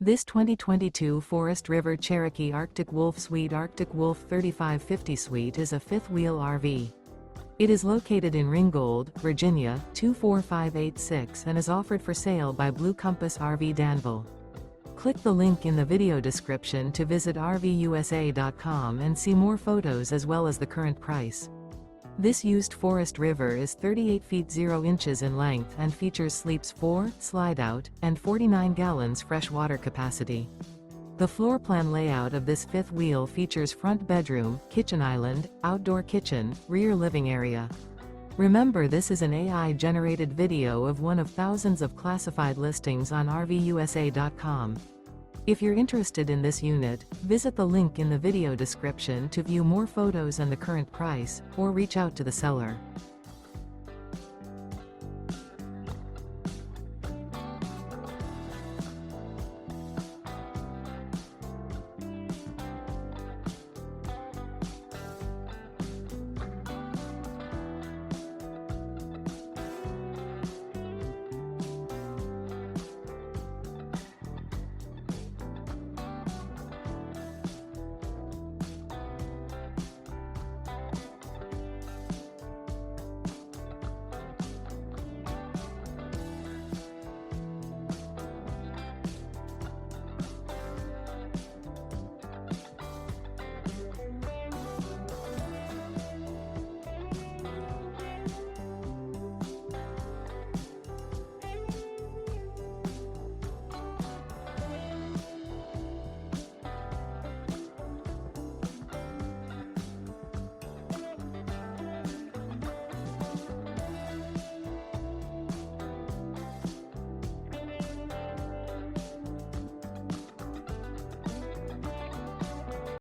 This 2022 Forest River Cherokee Arctic Wolf Suite Arctic Wolf 3550 Suite is a fifth-wheel RV. It is located in Ringgold, Virginia, 24586 and is offered for sale by Blue Compass RV Danville. Click the link in the video description to visit RVUSA.com and see more photos as well as the current price. This used Forest River is 38 feet 0 inches in length and features sleeps 4, Slideout, and 49 gallons fresh water capacity. The floor plan layout of this fifth wheel features front bedroom, kitchen island, outdoor kitchen, rear living area. Remember, this is an AI-generated video of one of thousands of classified listings on RVUSA.com. If you're interested in this unit, visit the link in the video description to view more photos and the current price, or reach out to the seller.